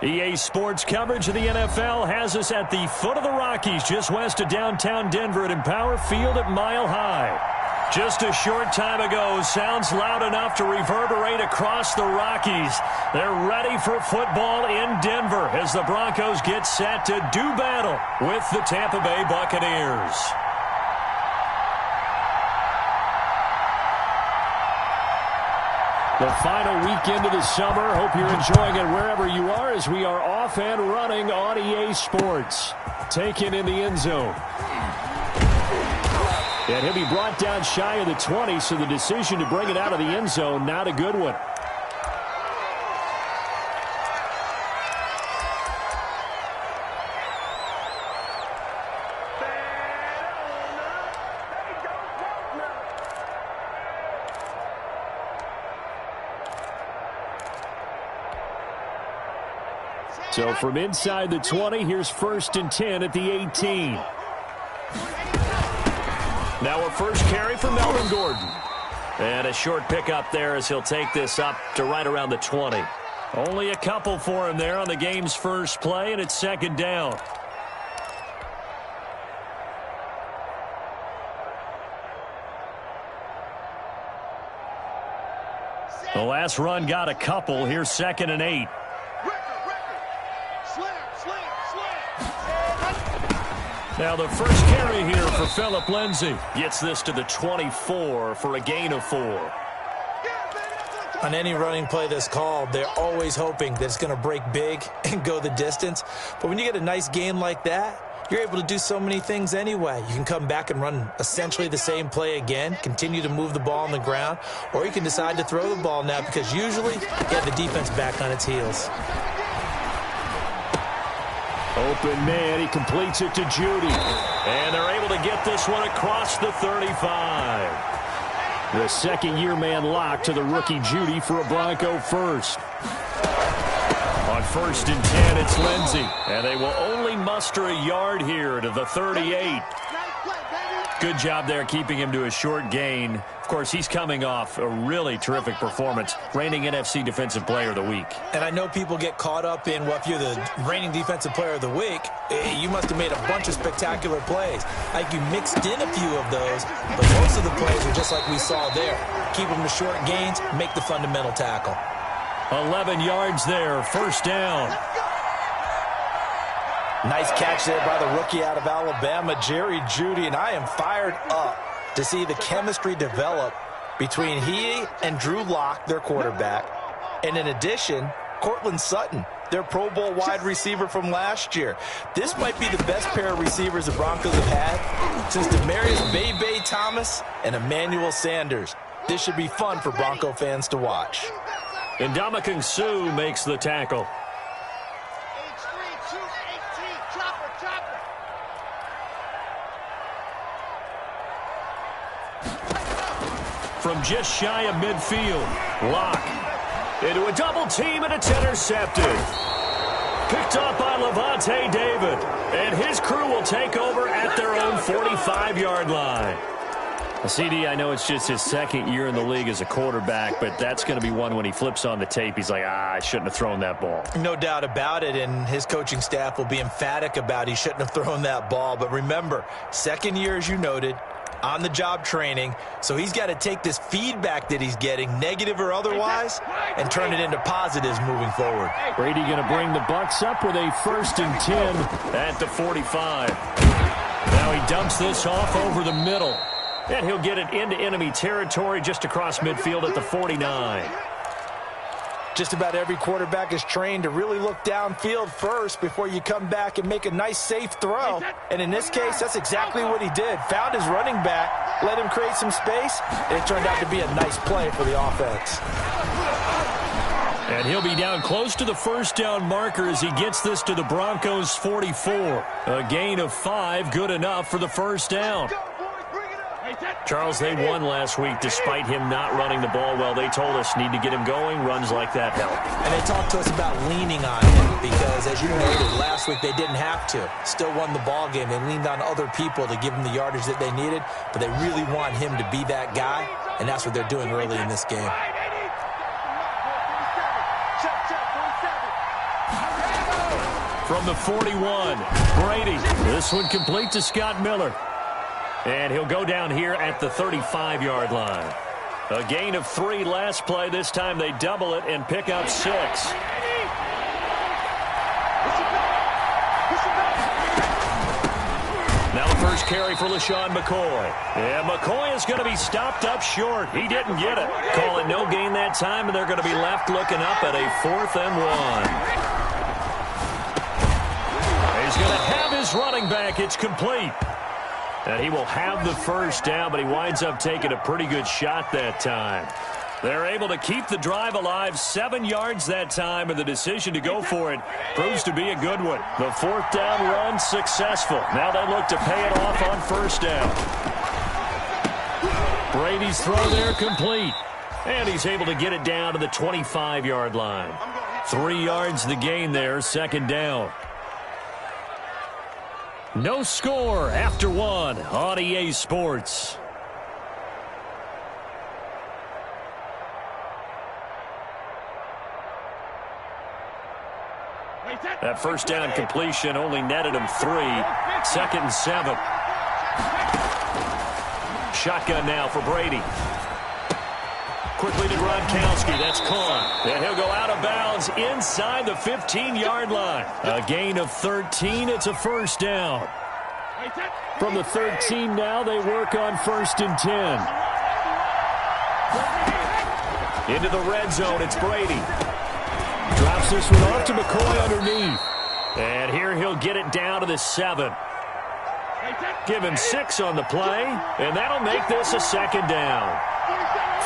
EA Sports coverage of the NFL has us at the foot of the Rockies, just west of downtown Denver at Empower Field at Mile High. Just a short time ago, sounds loud enough to reverberate across the Rockies. They're ready for football in Denver as the Broncos get set to do battle with the Tampa Bay Buccaneers. The final weekend of the summer. Hope you're enjoying it wherever you are as we are off and running on EA Sports. Taken in the end zone. And he'll be brought down shy of the 20, so the decision to bring it out of the end zone, not a good one. So from inside the 20, here's 1st and 10 at the 18. Now a first carry for Melvin Gordon. And a short pickup there as he'll take this up to right around the 20. Only a couple for him there on the game's first play, and it's 2nd down. The last run got a couple. Here's 2nd and 8. Now the first carry here for Phillip Lindsay. Gets this to the 24 for a gain of 4. On any running play that's called, they're always hoping that it's going to break big and go the distance. But when you get a nice gain like that, you're able to do so many things anyway. You can come back and run essentially the same play again, continue to move the ball on the ground, or you can decide to throw the ball now because usually you have the defense back on its heels. Open man, he completes it to Judy. And they're able to get this one across the 35. The second-year man lock to the rookie Judy for a Bronco first. On 1st and 10, it's Lindsay. And they will only muster a yard here to the 38. Good job there keeping him to a short gain. Of course, he's coming off a really terrific performance, reigning NFC Defensive Player of the Week. And I know people get caught up in, well, if you're the reigning Defensive Player of the Week, you must have made a bunch of spectacular plays. Like you mixed in a few of those, but most of the plays are just like we saw there. Keep them to short gains, make the fundamental tackle. 11 yards there, 1st down. Nice catch there by the rookie out of Alabama, Jerry Jeudy, and I am fired up to see the chemistry develop between he and Drew Lock, their quarterback, and in addition, Cortland Sutton, their Pro Bowl wide receiver from last year. This might be the best pair of receivers the Broncos have had since Demaryius Bebe Thomas and Emmanuel Sanders. This should be fun for Bronco fans to watch. And Ndamukong Suh makes the tackle. From just shy of midfield, Lock into a double team, and it's intercepted. Picked up by Levante David, and his crew will take over at their own 45-yard line. CD, I know it's just his 2nd year in the league as a quarterback, but that's going to be one when he flips on the tape, he's like, I shouldn't have thrown that ball. No doubt about it, and his coaching staff will be emphatic about he shouldn't have thrown that ball. But remember, 2nd year, as you noted, on-the-job training, so he's got to take this feedback that he's getting, negative or otherwise, and turn it into positives moving forward. Brady going to bring the Bucs up with a 1st and 10 at the 45. Now he dumps this off over the middle, and he'll get it into enemy territory just across midfield at the 49. Just about every quarterback is trained to really look downfield first before you come back and make a nice, safe throw. And in this case, that's exactly what he did. Found his running back, let him create some space, and it turned out to be a nice play for the offense. And he'll be down close to the 1st down marker as he gets this to the Broncos' 44. A gain of 5, good enough for the 1st down. Charles, they won last week despite him not running the ball well. They told us need to get him going. Runs like that help. And they talked to us about leaning on him because, as you noted, last week they didn't have to. Still won the ball game. They leaned on other people to give them the yardage that they needed, but they really want him to be that guy, and that's what they're doing early in this game. From the 41, Brady. This one complete to Scott Miller. And he'll go down here at the 35-yard line. A gain of 3 last play. This time they double it and pick up 6. Now the first carry for LaShawn McCoy. And McCoy is going to be stopped up short. He didn't get it. Call it no gain that time, and they're going to be left looking up at a 4th and 1. He's going to have his running back. It's complete. And he will have the first down, but he winds up taking a pretty good shot that time. They're able to keep the drive alive, 7 yards that time, and the decision to go for it proves to be a good one. The 4th down run successful. Now they look to pay it off on 1st down. Brady's throw there complete. And he's able to get it down to the 25-yard line. 3 yards the gain there, 2nd down. No score after 1 on EA Sports. That first down completion only netted him 3. 2nd and 7. Shotgun now for Brady. Quickly to Gronkowski. That's caught. And he'll go out of bounds inside the 15-yard line. A gain of 13. It's a 1st down. From the 13 now, they work on 1st and 10. Into the red zone, it's Brady. Drops this one off to McCoy underneath. And here he'll get it down to the 7. Give him 6 on the play, and that'll make this a 2nd down.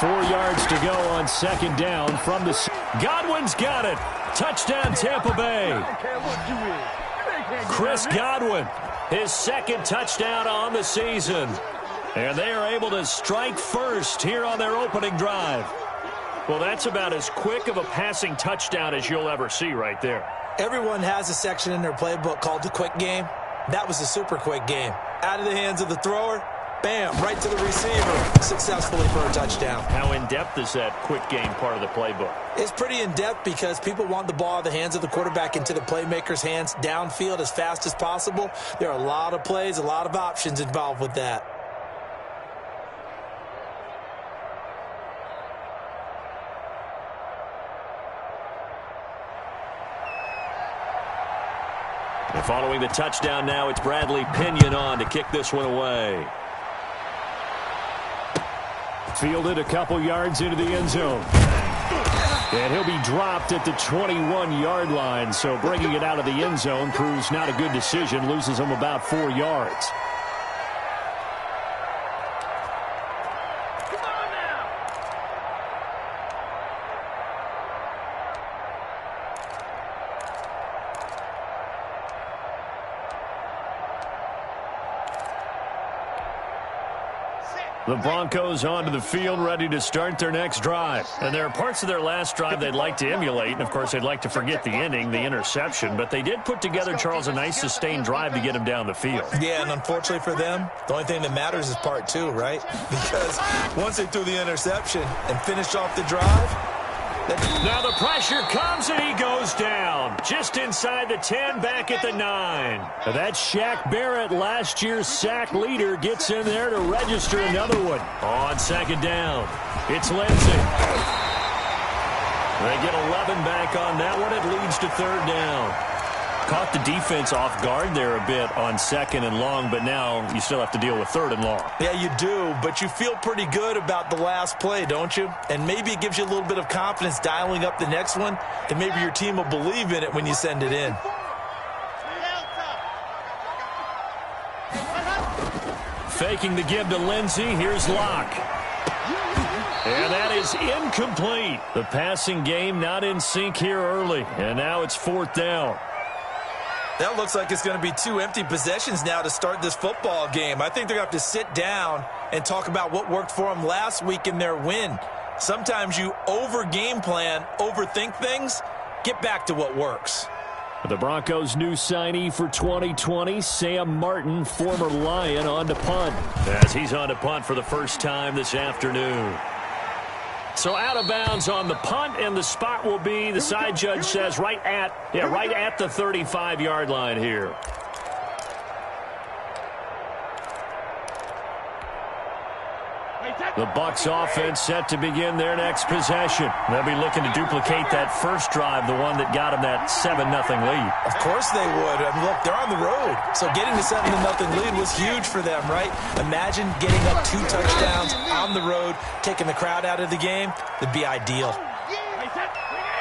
4 yards to go on 2nd down from the... Godwin's got it. Touchdown, Tampa Bay. Chris Godwin, his 2nd touchdown on the season. And they are able to strike first here on their opening drive. Well, that's about as quick of a passing touchdown as you'll ever see right there. Everyone has a section in their playbook called the quick game. That was a super quick game. Out of the hands of the thrower, bam, right to the receiver, successfully for a touchdown. How in-depth is that quick game part of the playbook? It's pretty in-depth because people want the ball out of the hands of the quarterback into the playmaker's hands downfield as fast as possible. There are a lot of plays, a lot of options involved with that. And following the touchdown now, it's Bradley Pinion on to kick this one away. Fielded a couple yards into the end zone. And he'll be dropped at the 21-yard line. So bringing it out of the end zone proves not a good decision. Loses him about 4 yards. The Broncos onto the field, ready to start their next drive. And there are parts of their last drive they'd like to emulate. And, of course, they'd like to forget the ending, the interception. But they did put together, Charles, a nice sustained drive to get him down the field. Yeah, and unfortunately for them, the only thing that matters is part 2, right? Because once they threw the interception and finished off the drive... Now the pressure comes, and he goes down. Just inside the 10, back at the 9. That's Shaq Barrett, last year's sack leader, gets in there to register another one. On 2nd down, it's Lindsey. They get 11 back on that one. It leads to 3rd down. Caught the defense off guard there a bit on 2nd and long, but now you still have to deal with 3rd and long. Yeah, you do, but you feel pretty good about the last play, don't you? And maybe it gives you a little bit of confidence dialing up the next one, and maybe your team will believe in it when you send it in. Faking the give to Lindsey. Here's Locke. And that is incomplete. The passing game not in sync here early, and now it's 4th down. That looks like it's going to be 2 empty possessions now to start this football game. I think they're going to have to sit down and talk about what worked for them last week in their win. Sometimes you over-game plan, overthink things. Get back to what works. The Broncos' new signee for 2020, Sam Martin, former Lion, on to punt. As he's on to punt for the first time this afternoon. So out of bounds on the punt, and the spot will be, the side judge says, right at the 35-yard line here. The Bucs offense set to begin their next possession. They'll be looking to duplicate that first drive, the one that got them that 7-0 lead. Of course they would. I mean, look, they're on the road. So getting the 7-0 lead was huge for them, right? Imagine getting up 2 touchdowns on the road, taking the crowd out of the game. That'd be ideal.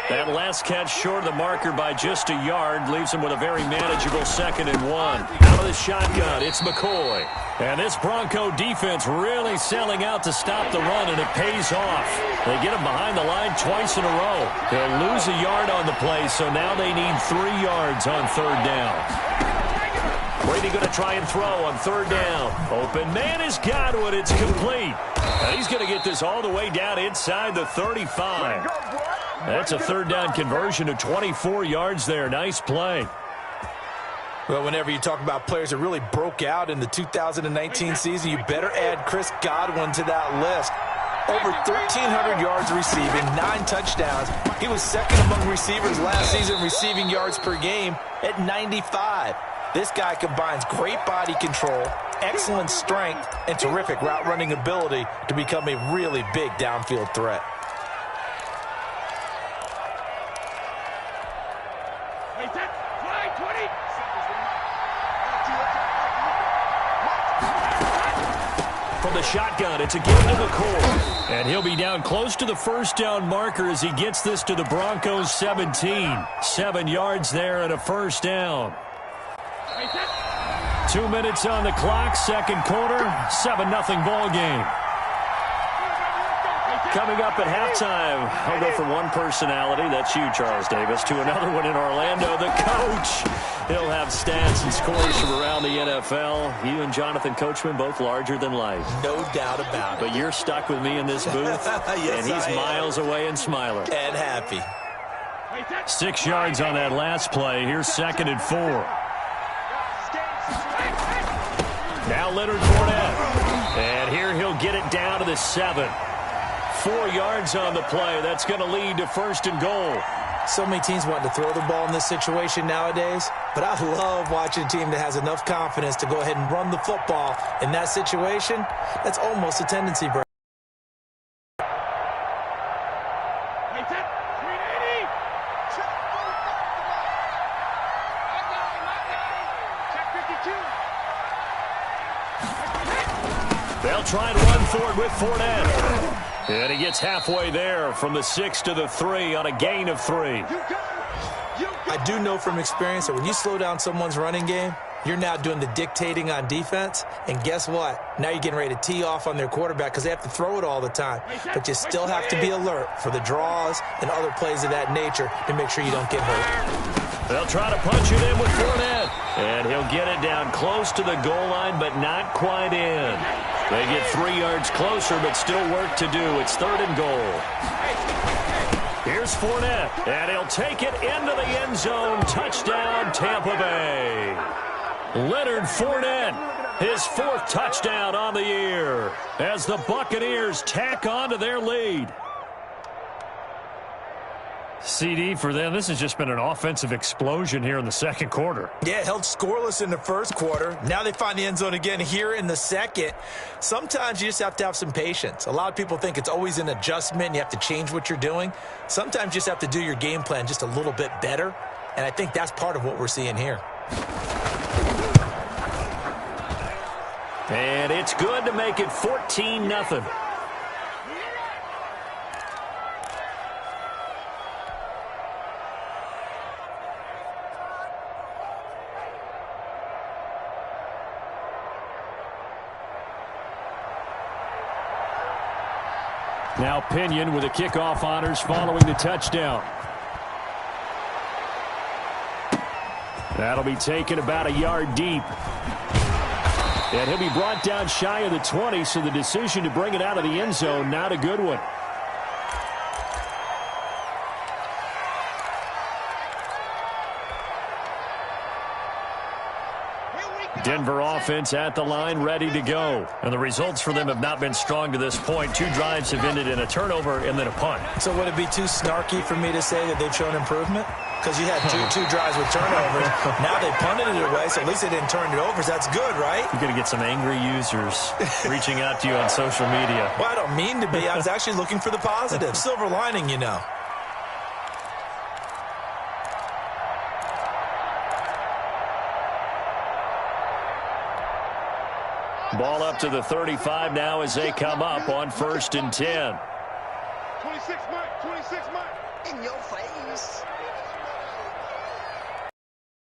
That last catch short of the marker by just a yard leaves them with a very manageable 2nd and 1. Out of the shotgun, it's McCoy. And this Bronco defense really selling out to stop the run, and it pays off. They get him behind the line twice in a row. They'll lose a yard on the play, so now they need 3 yards on 3rd down. Brady going to try and throw on 3rd down. Open man is Godwin. It's complete. And he's going to get this all the way down inside the 35. That's a 3rd down conversion of 24 yards there. Nice play. Well, whenever you talk about players that really broke out in the 2019 season, you better add Chris Godwin to that list. Over 1,300 yards receiving, 9 touchdowns. He was 2nd among receivers last season receiving yards per game at 95. This guy combines great body control, excellent strength, and terrific route running ability to become a really big downfield threat. From the shotgun, it's a give to McCoy. And he'll be down close to the 1st down marker as he gets this to the Broncos 17. 7 yards there and a 1st down. 2 minutes on the clock, 2nd quarter, 7-0 ball game. Coming up at halftime, I'll go from one personality, that's you, Charles Davis, to another one in Orlando, the coach. He'll have stats and scores from around the NFL. You and Jonathan Coachman, both larger than life. No doubt about it. But you're stuck with me in this booth, yes, and he's miles away and smiling. And happy. 6 yards on that last play. Here's 2nd and 4. Now Leonard Fournette. And here he'll get it down to the 7. 4 yards on the play. That's going to lead to 1st and goal. So many teams want to throw the ball in this situation nowadays, but I love watching a team that has enough confidence to go ahead and run the football. In that situation, that's almost a tendency break. They'll try and run for it with Fournette. And he gets halfway there from the 6 to the 3 on a gain of 3. I do know from experience that when you slow down someone's running game, you're now doing the dictating on defense. And guess what? Now you're getting ready to tee off on their quarterback because they have to throw it all the time. But you still have to be alert for the draws and other plays of that nature to make sure you don't get hurt. They'll try to punch it in with Fournette. And he'll get it down close to the goal line, but not quite in. They get 3 yards closer, but still work to do. It's 3rd and goal. Here's Fournette, and he'll take it into the end zone. Touchdown, Tampa Bay. Leonard Fournette, his 4th touchdown on the year as the Buccaneers tack on to their lead. CD, for them, this has just been an offensive explosion here in the 2nd quarter. Yeah, held scoreless in the 1st quarter. Now they find the end zone again here in the 2nd. Sometimes you just have to have some patience. A lot of people think it's always an adjustment. You have to change what you're doing. Sometimes you just have to do your game plan just a little bit better. And I think that's part of what we're seeing here. And it's good to make it 14-0. Now Pinion with the kickoff honors following the touchdown. That'll be taken about a yard deep. And he'll be brought down shy of the 20, so the decision to bring it out of the end zone, not a good one. Denver offense at the line, ready to go. And the results for them have not been strong to this point. 2 drives have ended in a turnover and then a punt. So would it be too snarky for me to say that they've shown improvement? Because you had two drives with turnovers. Now they punted it away, so at least they didn't turn it over. So that's good, right? You're going to get some angry users reaching out to you on social media. Well, I don't mean to be. I was actually looking for the positive. Silver lining, you know. Ball up to the 35 now as they come up on 1st and 10. 26 Mike, 26 Mike. In your face.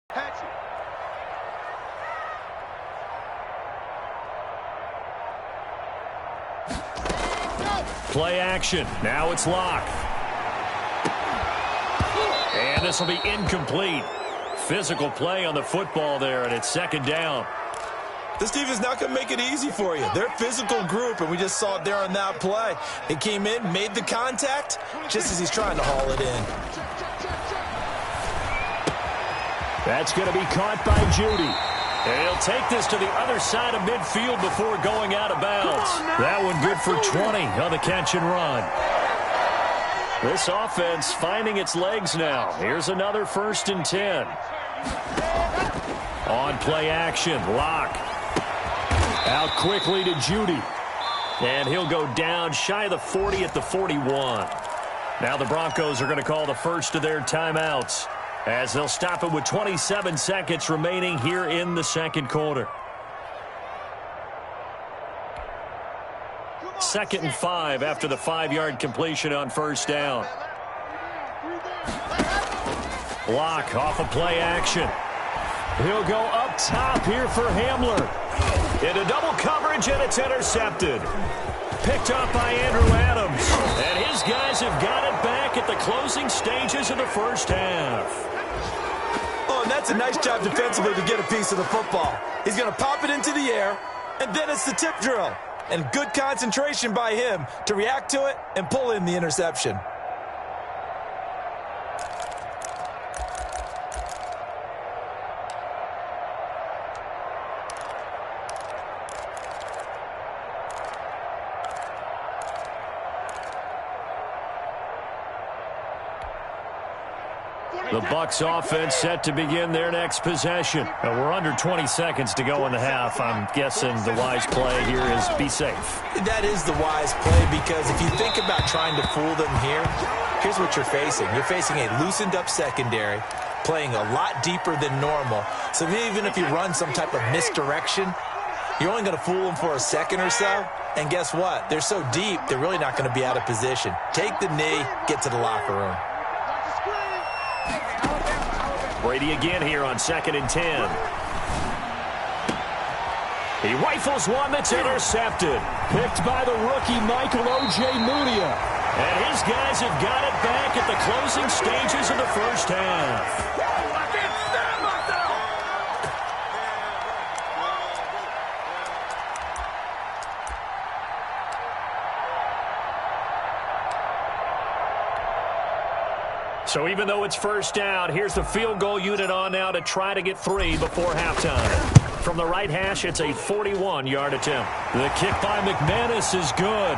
Hatchet. Play action. Now it's Locke. And this will be incomplete. Physical play on the football there, and it's 2nd down. This team is not going to make it easy for you. They're a physical group, and we just saw it there on that play. He came in, made the contact, just as he's trying to haul it in. That's going to be caught by Judy. And he'll take this to the other side of midfield before going out of bounds. That one good for 20 on the catch and run. This offense finding its legs now. Here's another 1st and 10. On play action, Locke. Out quickly to Judy. And he'll go down shy of the 40 at the 41. Now the Broncos are going to call the first of their timeouts, as they'll stop it with 27 seconds remaining here in the 2nd quarter. 2nd and 5 after the 5-yard completion on 1st down. Locke off of play action. He'll go up top here for Hamler. Into double coverage, and it's intercepted. Picked up by Andrew Adams. And his guys have got it back at the closing stages of the 1st half. Oh, and that's a nice job defensively to get a piece of the football. He's going to pop it into the air, and then it's the tip drill. And good concentration by him to react to it and pull in the interception. The Bucs offense set to begin their next possession. We're under 20 seconds to go in the half. I'm guessing the wise play here is be safe. That is the wise play, because if you think about trying to fool them here, here's what you're facing. You're facing a loosened up secondary, playing a lot deeper than normal. So even if you run some type of misdirection, you're only going to fool them for a second or so. And guess what? They're so deep, they're really not going to be out of position. Take the knee, get to the locker room. Brady again here on 2nd and 10. He rifles one that's intercepted. Picked by the rookie Michael O.J. Mudia. And his guys have got it back at the closing stages of the 1st half. So even though it's 1st down, here's the field goal unit on now to try to get 3 before halftime. From the right hash, it's a 41-yard attempt. The kick by McManus is good.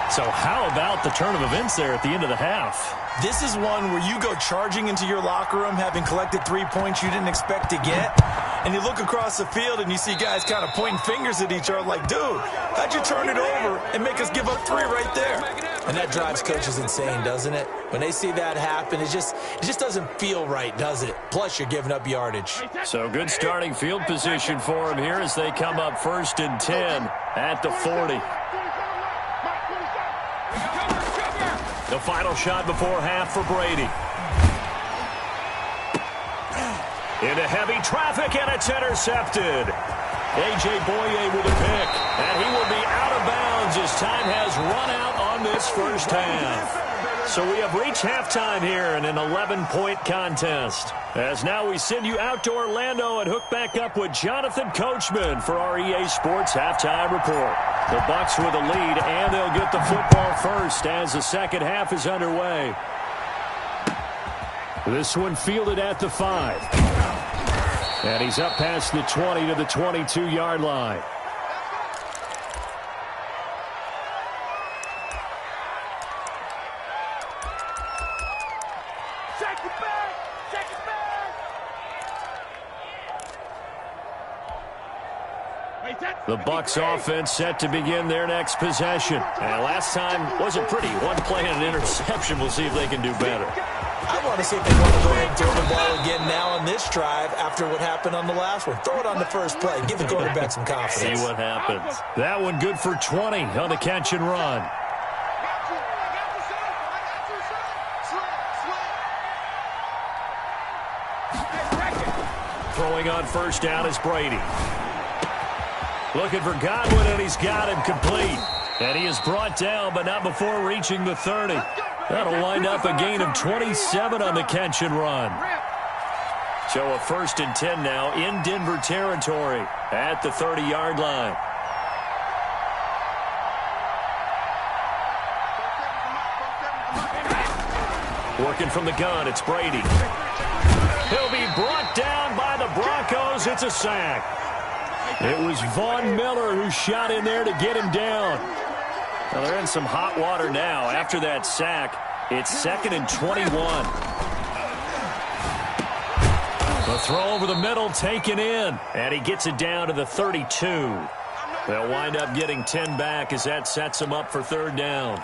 So how about the turn of events there at the end of the half? This is one where you go charging into your locker room having collected 3 points you didn't expect to get, and you look across the field and you see guys kind of pointing fingers at each other like, dude, how'd you turn it over and make us give up 3 right there? And that drives coaches insane, doesn't it? When they see that happen, it just doesn't feel right, does it? Plus, you're giving up yardage. So good starting field position for them here as they come up 1st and 10 at the 40. The final shot before half for Brady. Into heavy traffic, and it's intercepted. A.J. Boye with a pick, and he will be out of bounds as time has run out on this 1st half. So we have reached halftime here in an 11-point contest. As now we send you out to Orlando and hook back up with Jonathan Coachman for our EA Sports Halftime Report. The Bucs with a lead, and they'll get the football first as the 2nd half is underway. This one fielded at the 5. And he's up past the 20 to the 22-yard line. The Bucs offense set to begin their next possession. And last time wasn't pretty. One play and an interception. We'll see if they can do better. I want to see if they want to go ahead and throw the ball again now on this drive after what happened on the last one. Throw it on the first play. Give the quarterback some confidence. See what happens. That one good for 20 on the catch and run. Throwing on first down is Brady. Looking for Godwin, and he's got him complete. And he is brought down, but not before reaching the 30. That'll wind up a gain of 27 on the catch and run. So a 1st and 10 now in Denver territory at the 30-yard line. Working from the gun, it's Brady. He'll be brought down by the Broncos. It's a sack. It was Von Miller who shot in there to get him down. Well, they're in some hot water now. After that sack, it's 2nd and 21. The throw over the middle taken in, and he gets it down to the 32. They'll wind up getting 10 back as that sets him up for 3rd down.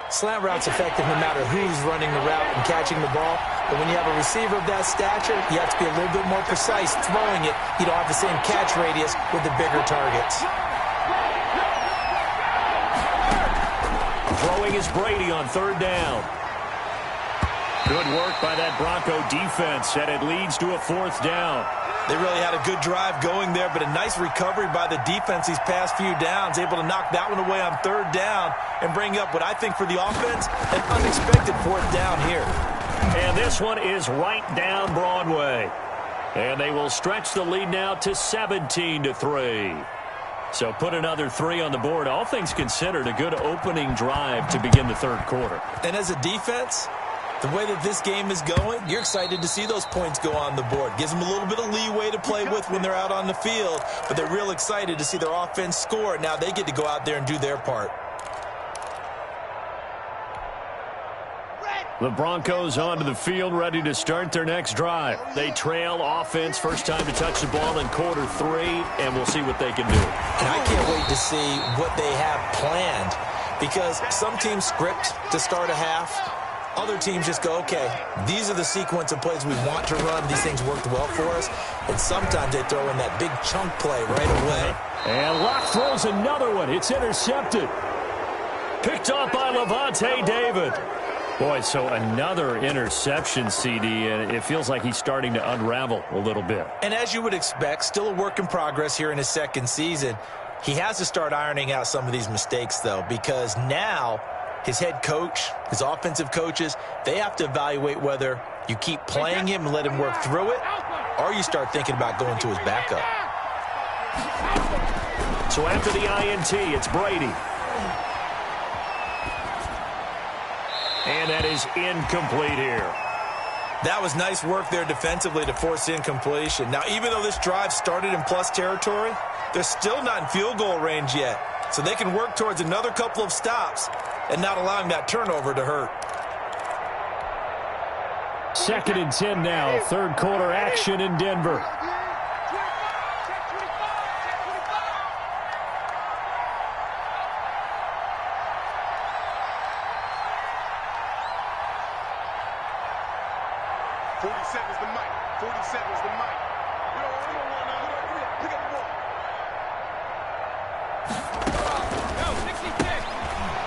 Slant route's effective no matter who's running the route and catching the ball. But when you have a receiver of that stature, you have to be a little bit more precise throwing it. You don't have the same catch radius with the bigger targets. Throwing is Brady on 3rd down. Good work by that Bronco defense, and it leads to a 4th down. They really had a good drive going there, but a nice recovery by the defense these past few downs, able to knock that one away on 3rd down and bring up what I think for the offense, an unexpected 4th down here. And this one is right down Broadway. And they will stretch the lead now to 17-3. So put another 3 on the board. All things considered, a good opening drive to begin the 3rd quarter. And as a defense, the way that this game is going, you're excited to see those points go on the board. Gives them a little bit of leeway to play with when they're out on the field, but they're real excited to see their offense score. Now they get to go out there and do their part. The Broncos onto the field, ready to start their next drive. They trail offense, first time to touch the ball in quarter 3, and we'll see what they can do. And I can't wait to see what they have planned, because some teams script to start a half. Other teams just go, okay, these are the sequence of plays we want to run. These things worked well for us. And sometimes they throw in that big chunk play right away. And Locke throws another one. It's intercepted. Picked off by Levante David. Boy, so another interception, CD, and it feels like he's starting to unravel a little bit. And as you would expect, still a work in progress here in his 2nd season. He has to start ironing out some of these mistakes, though, because now his head coach, his offensive coaches, they have to evaluate whether you keep playing him and let him work through it, or you start thinking about going to his backup. So after the INT, it's Brady. And that is incomplete here. That was nice work there defensively to force incompletion. Now, even though this drive started in plus territory, they're still not in field goal range yet. So they can work towards another couple of stops and not allowing that turnover to hurt. 2nd and 10 now. 3rd quarter action in Denver.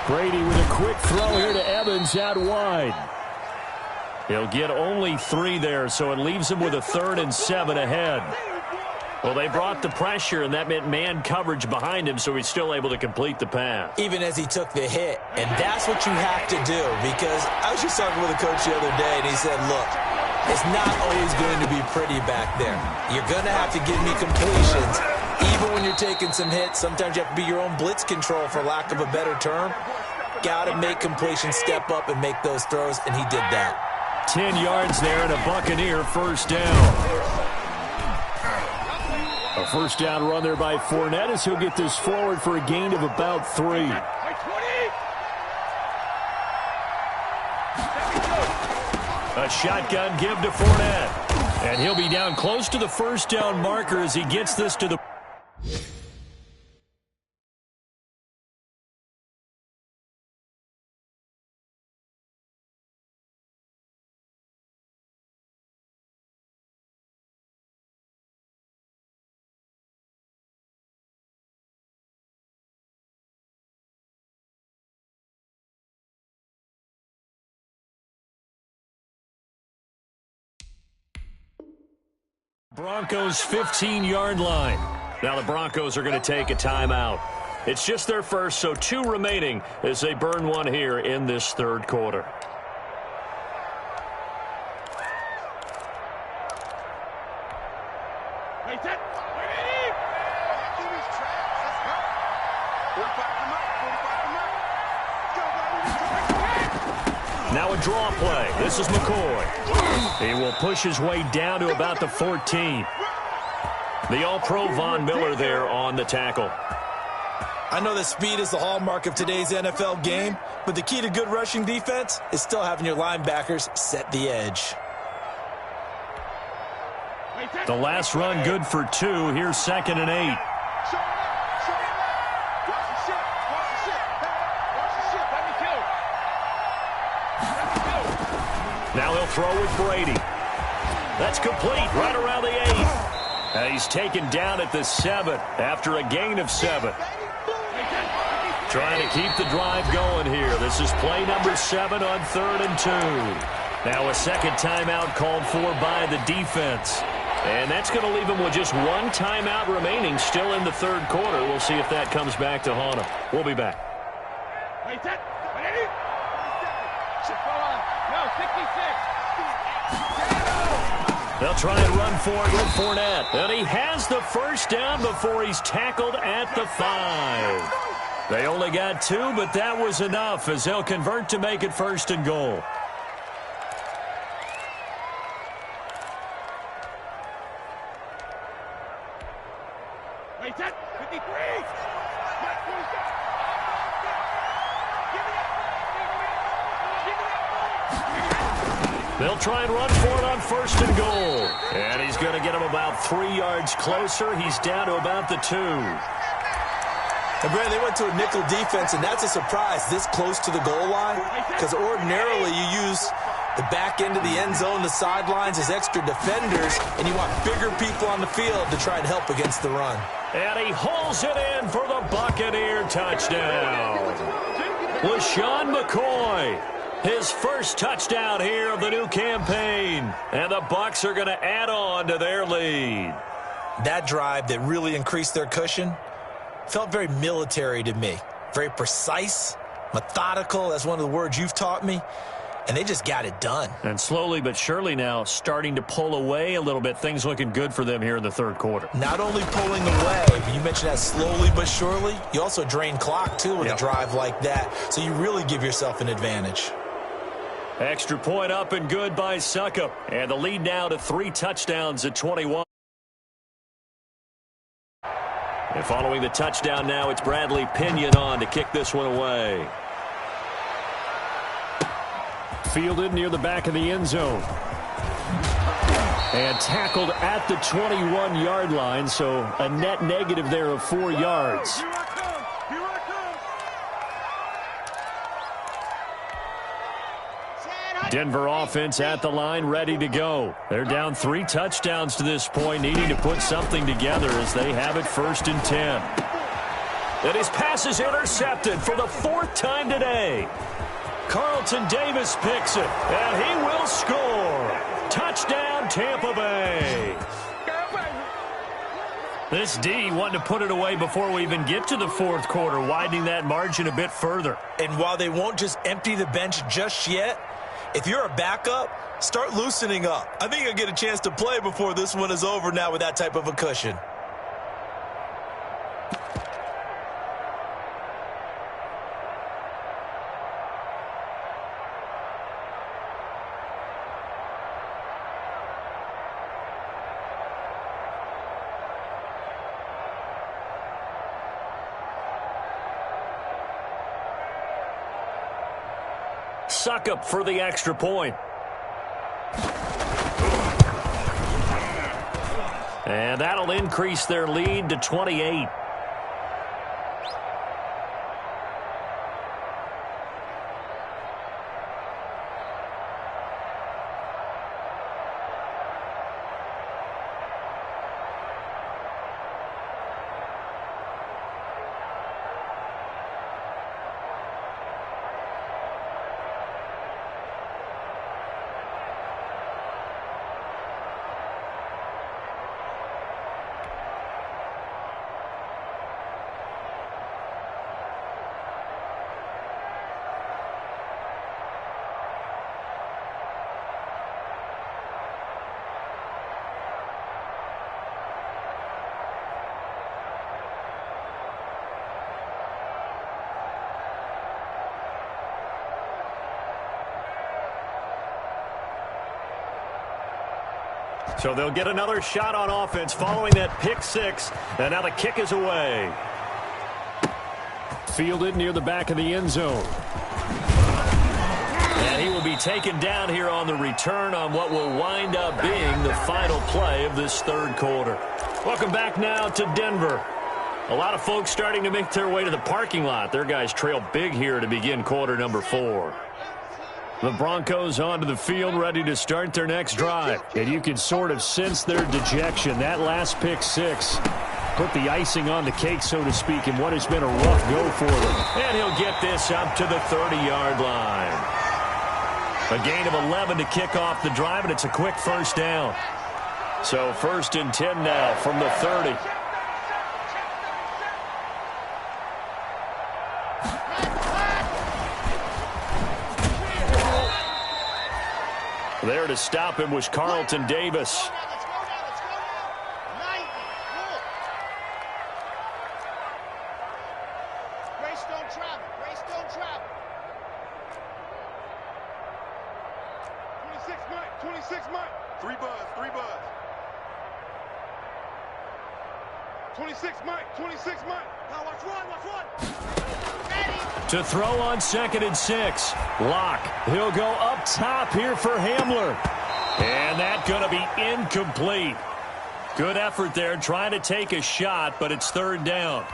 Brady with a quick throw here to Evans out wide. He'll get only 3 there, so it leaves him with a 3rd and 7 ahead. Well, they brought the pressure, and that meant man coverage behind him, so he's still able to complete the pass. Even as he took the hit, and that's what you have to do, because I was just talking with a coach the other day, and he said, look, it's not always going to be pretty back there. You're going to have to give me completions. Even when you're taking some hits, sometimes you have to be your own blitz control, for lack of a better term. Got to make completions, step up, and make those throws, and he did that. 10 yards there and a Buccaneer first down. A first down run there by Fournette as he'll get this forward for a gain of about 3. A shotgun give to Fournette. And he'll be down close to the first down marker as he gets this to the... Broncos 15-yard line. Now the Broncos are going to take a timeout. It's just their first, so 2 remaining as they burn one here in this third quarter. Now a draw play. This is McCoy. He will push his way down to about the 14. The All-Pro Von Miller there on the tackle. I know that speed is the hallmark of today's NFL game, but the key to good rushing defense is still having your linebackers set the edge. The last run good for 2. Here's 2nd and 8. Now he'll throw with Brady. That's complete right around the 8. And he's taken down at the 7 after a gain of 7. Trying to keep the drive going here. This is play number 7 on 3rd and 2. Now a second timeout called for by the defense. And that's going to leave him with just 1 timeout remaining still in the third quarter. We'll see if that comes back to haunt him. We'll be back. They'll try and run for it with Fournette. And he has the first down before he's tackled at the 5. They only got 2, but that was enough as they'll convert to make it 1st and goal. They'll try and run for it on 1st and goal. And he's going to get him about 3 yards closer. He's down to about the 2. And Brad, they went to a nickel defense, and that's a surprise this close to the goal line, because ordinarily you use the back end of the end zone, the sidelines as extra defenders, and you want bigger people on the field to try and help against the run. And he hauls it in for the Buccaneer touchdown. LaShawn McCoy, his first touchdown here of the new campaign. And the Bucs are going to add on to their lead. That drive that really increased their cushion felt very military to me. Very precise, methodical. That's one of the words you've taught me. And they just got it done. And slowly but surely now starting to pull away a little bit. Things looking good for them here in the third quarter. Not only pulling away, but you mentioned that slowly but surely. You also drain clock, too, with a drive like that. So you really give yourself an advantage. Extra point up and good by Suckup. And the lead now to 3 touchdowns at 21. And following the touchdown now, it's Bradley Pinion on to kick this one away. Fielded near the back of the end zone. And tackled at the 21-yard line, so a net negative there of 4 yards. Denver offense at the line, ready to go. They're down 3 touchdowns to this point, needing to put something together as they have it 1st and 10. And his pass is intercepted for the 4th time today. Carlton Davis picks it, and he will score. Touchdown, Tampa Bay. This D wanting to put it away before we even get to the 4th quarter, widening that margin a bit further. And while they won't just empty the bench just yet, if you're a backup, start loosening up. I think you'll get a chance to play before this one is over now with that type of a cushion. Suckup for the extra point. And that'll increase their lead to 28. So they'll get another shot on offense following that pick six. And now the kick is away. Fielded near the back of the end zone. And he will be taken down here on the return on what will wind up being the final play of this third quarter. Welcome back now to Denver. A lot of folks starting to make their way to the parking lot. Their guys trail big here to begin quarter number 4. The Broncos onto the field, ready to start their next drive. And you can sort of sense their dejection. That last pick six put the icing on the cake, so to speak, in what has been a rough go for them. And he'll get this up to the 30-yard line. A gain of 11 to kick off the drive, and it's a quick first down. So 1st and 10 now from the 30. There to stop him was Carlton Davis. Grace don't travel. Grace don't travel. 26 Mike. 26 Mike. 3 buzz. 3 buzz. 26 Mike. 26 Mike. Now watch one. Watch one. To throw on 2nd and 6. Locke. He'll go up top here for Hamler. And that's going to be incomplete. Good effort there trying to take a shot, but it's 3rd down.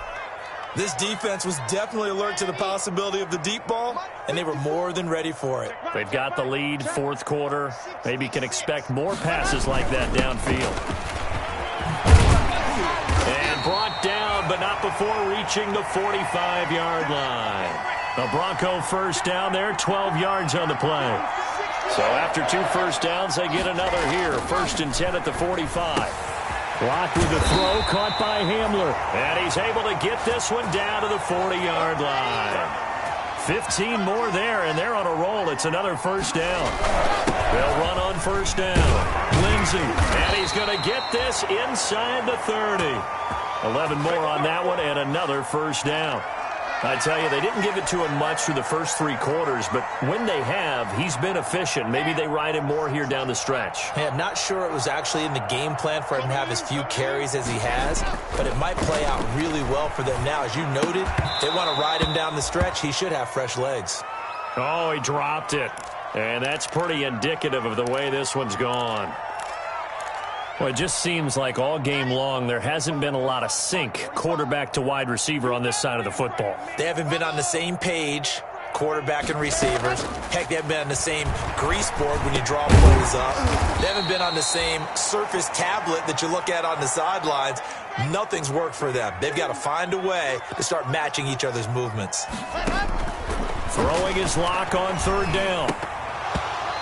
This defense was definitely alert to the possibility of the deep ball, and they were more than ready for it. They've got the lead, 4th quarter. Maybe can expect more passes like that downfield. And brought down, but not before reaching the 45-yard line. A Bronco first down there, 12 yards on the play. So after 2 first downs, they get another here. 1st and 10 at the 45. Locke with the throw, caught by Hamler. And he's able to get this one down to the 40-yard line. 15 more there, and they're on a roll. It's another first down. They'll run on first down. Lindsey, and he's going to get this inside the 30. 11 more on that one, and another first down. I tell you, they didn't give it to him much through the first 3 quarters, but when they have, he's been efficient. Maybe they ride him more here down the stretch. Hey, I'm not sure it was actually in the game plan for him to have as few carries as he has, but it might play out really well for them now. As you noted, they want to ride him down the stretch. He should have fresh legs. Oh, he dropped it. And that's pretty indicative of the way this one's gone. Well, it just seems like all game long there hasn't been a lot of sync quarterback to wide receiver on this side of the football. They haven't been on the same page, quarterback and receivers. Heck, they haven't been on the same grease board when you draw plays up. They haven't been on the same surface tablet that you look at on the sidelines. Nothing's worked for them. They've got to find a way to start matching each other's movements. Throwing his Locke on 3rd down.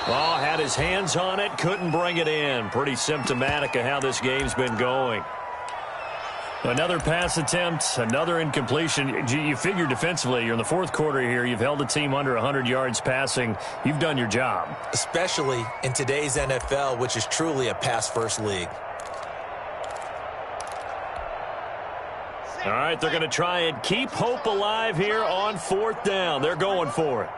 Oh, had his hands on it, couldn't bring it in. Pretty symptomatic of how this game's been going. Another pass attempt, another incompletion. You figure defensively, you're in the 4th quarter here. You've held a team under 100 yards passing. You've done your job. Especially in today's NFL, which is truly a pass-first league. All right, they're going to try and keep hope alive here on 4th down. They're going for it.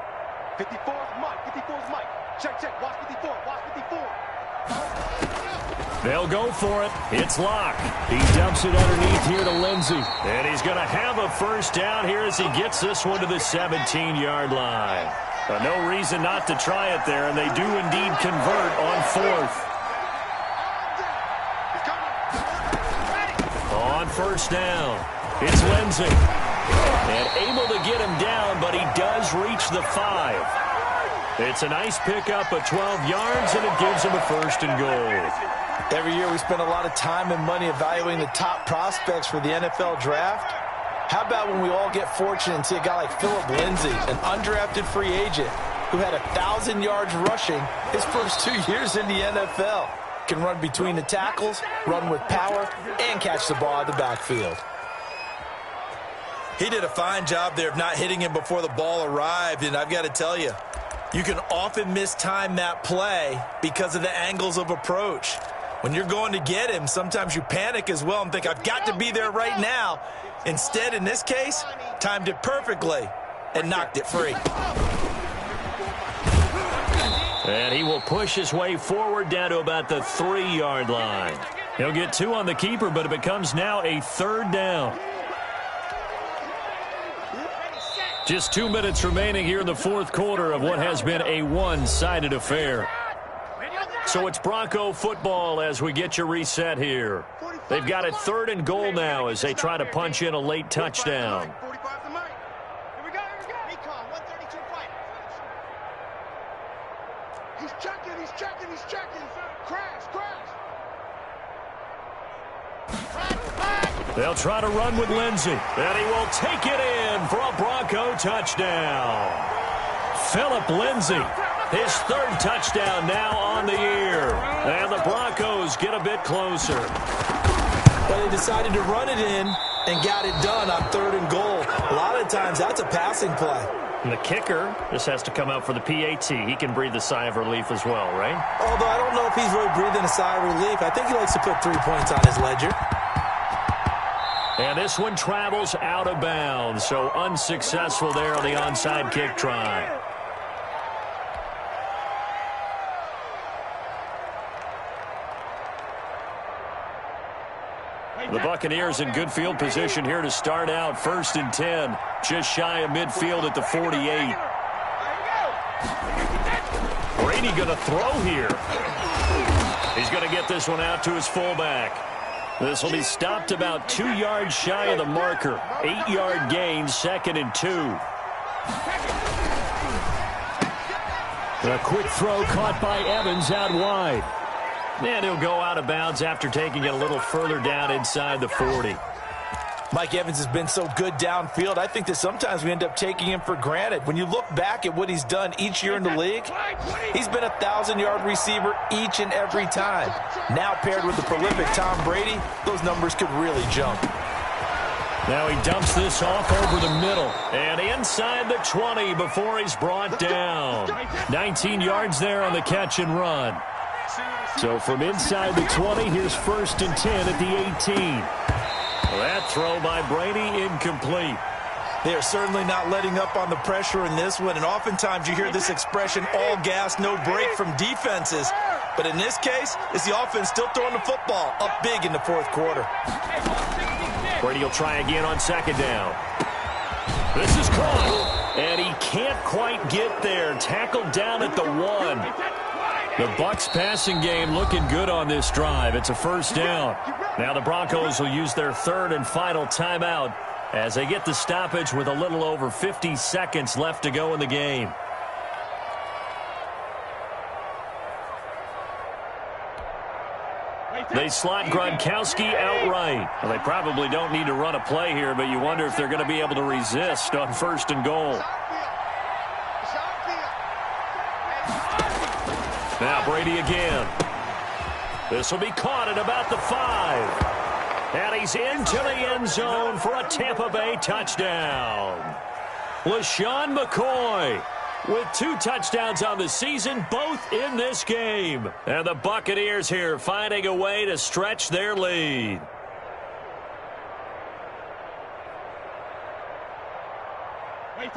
54's Mike. 54's Mike. Check, check. Watch 54. Watch 54. They'll go for it. It's Locke. He dumps it underneath here to Lindsey. And he's going to have a first down here as he gets this one to the 17-yard line. No reason not to try it there, and they do indeed convert on fourth. On first down, it's Lindsey. And able to get him down, but he does reach the 5. It's a nice pickup of 12 yards, and it gives him a first and goal. Every year we spend a lot of time and money evaluating the top prospects for the NFL draft. How about when we all get fortunate and see a guy like Philip Lindsay, an undrafted free agent who had 1,000 yards rushing his first 2 years in the NFL. Can run between the tackles, run with power, and catch the ball out of the backfield. He did a fine job there of not hitting him before the ball arrived, and I've got to tell you, you can often mistime that play because of the angles of approach. When you're going to get him, sometimes you panic as well and think, I've got to be there right now. Instead, in this case, timed it perfectly and knocked it free. And he will push his way forward down to about the 3-yard line. He'll get 2 on the keeper, but it becomes now a 3rd down. Just 2 minutes remaining here in the 4th quarter of what has been a one-sided affair. So it's Bronco football as we get you reset here. They've got a 3rd and goal now as they try to punch in a late touchdown. He's checking. Crash. They'll try to run with Lindsey, and he will take it in for a Bronco touchdown. Philip Lindsey, his 3rd touchdown now on the year. And the Broncos get a bit closer. But they decided to run it in and got it done on 3rd and goal. A lot of times that's a passing play. And the kicker just has to come out for the PAT. He can breathe a sigh of relief as well, right? Although I don't know if he's really breathing a sigh of relief. I think he likes to put 3 points on his ledger. And this one travels out of bounds, so unsuccessful there on the onside kick try. The Buccaneers in good field position here to start out. 1st and 10, just shy of midfield at the 48. Brady going to throw here. He's going to get this one out to his fullback. This will be stopped about 2 yards shy of the marker. 8-yard gain, 2nd and 2. A quick throw caught by Evans out wide. And he'll go out of bounds after taking it a little further down inside the 40. Mike Evans has been so good downfield. I think that sometimes we end up taking him for granted. When you look back at what he's done each year in the league, he's been a 1,000-yard receiver each and every time. Now paired with the prolific Tom Brady, those numbers could really jump. Now he dumps this off over the middle and inside the 20 before he's brought down. 19 yards there on the catch and run. So from inside the 20, here's 1st and 10 at the 18. That throw by Brady incomplete. They are certainly not letting up on the pressure in this one, and oftentimes you hear this expression, all gas, no break from defenses. But in this case, it's the offense still throwing the football up big in the 4th quarter. Brady will try again on 2nd down. This is caught, and he can't quite get there. Tackled down at the 1. The Bucs passing game looking good on this drive. It's a 1st down. Now the Broncos will use their 3rd and final timeout as they get the stoppage with a little over 50 seconds left to go in the game. They slot Gronkowski outright. Well, they probably don't need to run a play here, but you wonder if they're going to be able to resist on 1st and goal. Now Brady again. This will be caught at about the 5. And he's into the end zone for a Tampa Bay touchdown. LaShawn McCoy with 2 touchdowns on the season, both in this game. And the Buccaneers here finding a way to stretch their lead.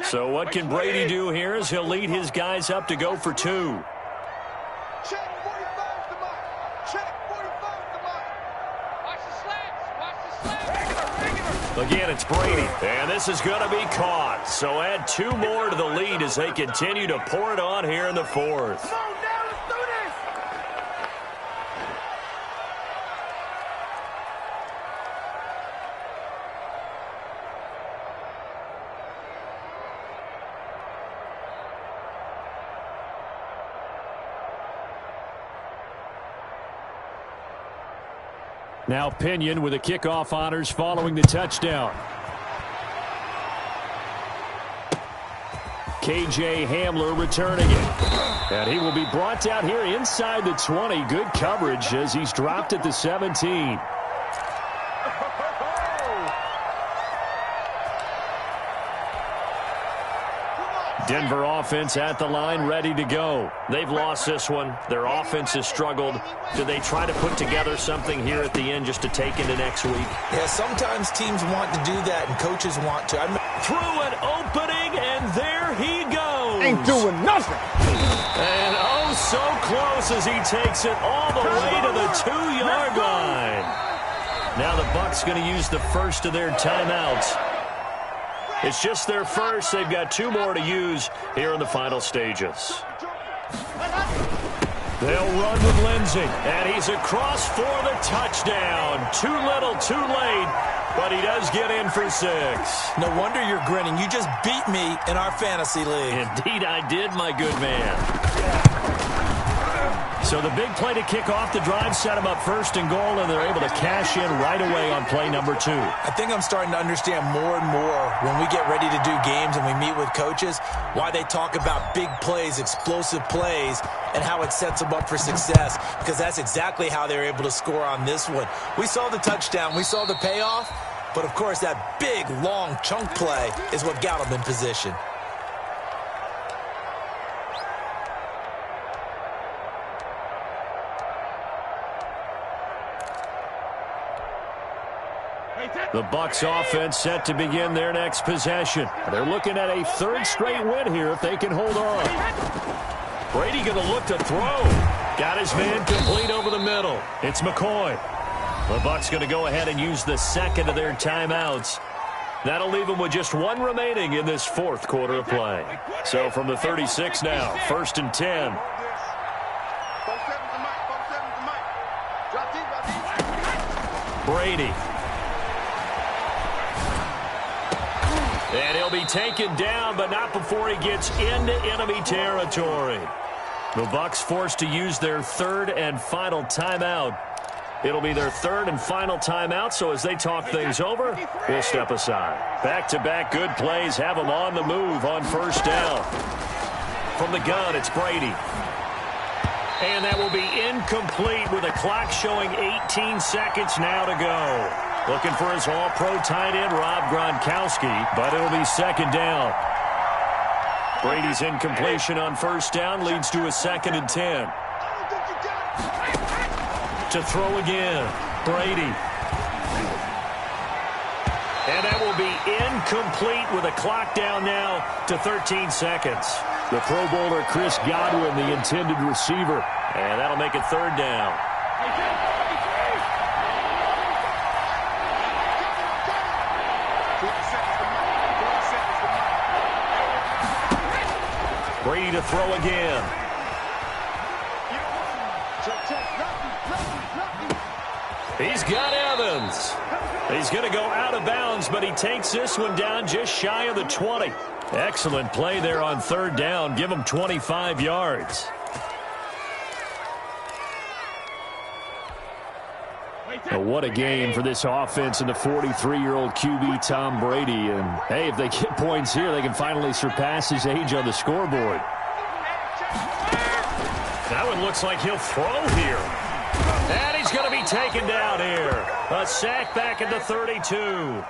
So what can Brady do here as he'll lead his guys up to go for 2. Check 45 to Mike. Check 45 to Mike. Watch the slants. Watch the slants. Regular. Again, it's Brady, and this is going to be caught. So add 2 more to the lead as they continue to pour it on here in the fourth. Come on, now, let's do this. Now Pinion with the kickoff honors following the touchdown. KJ Hamler returning it. And he will be brought down here inside the 20. Good coverage as he's dropped at the 17. Denver offense at the line, ready to go. They've lost this one. Their offense has struggled. Do they try to put together something here at the end just to take into next week? Yeah, sometimes teams want to do that, and coaches want to. Through an opening, and there he goes. Ain't doing nothing. And oh, so close as he takes it all the way to the 2-yard line. Now the Bucs going to use the first of their timeouts. It's just their first. They've got 2 more to use here in the final stages. They'll run with Lindsey, and he's across for the touchdown. Too little, too late, but he does get in for 6. No wonder you're grinning. You just beat me in our fantasy league. Indeed I did, my good man. So the big play to kick off the drive set them up first and goal, and they're able to cash in right away on play number 2. I think I'm starting to understand more and more when we get ready to do games and we meet with coaches why they talk about big plays, explosive plays, and how it sets them up for success, because that's exactly how they're able to score on this one. We saw the touchdown. We saw the payoff, but, of course, that big, long chunk play is what got them in position. The Bucs offense set to begin their next possession. They're looking at a 3rd straight win here if they can hold on. Brady going to look to throw. Got his man complete over the middle. It's McCoy. The Bucs going to go ahead and use the second of their timeouts. That'll leave them with just 1 remaining in this 4th quarter of play. So from the 36 now, 1st and 10. Brady. And he'll be taken down, but not before he gets into enemy territory. The Bucs forced to use their 3rd and final timeout. It'll be their 3rd and final timeout, so as they talk things over, we'll step aside. Back-to-back good plays have them on the move on 1st down. From the gun, it's Brady. And that will be incomplete with a clock showing 18 seconds now to go. Looking for his all-pro tight end, Rob Gronkowski, but it'll be 2nd down. Brady's incompletion on 1st down leads to a 2nd and 10. To throw again, Brady. And that will be incomplete with a clock down now to 13 seconds. The Pro Bowler Chris Godwin, the intended receiver. And that'll make it 3rd down. Brady to throw again. He's got Evans. He's going to go out of bounds, but he takes this one down just shy of the 20. Excellent play there on 3rd down. Give him 25 yards. Well, what a game for this offense and the 43-year-old QB Tom Brady. And, hey, if they get points here, they can finally surpass his age on the scoreboard. That one looks like he'll throw here. And he's going to be taken down here. A sack back at the 32.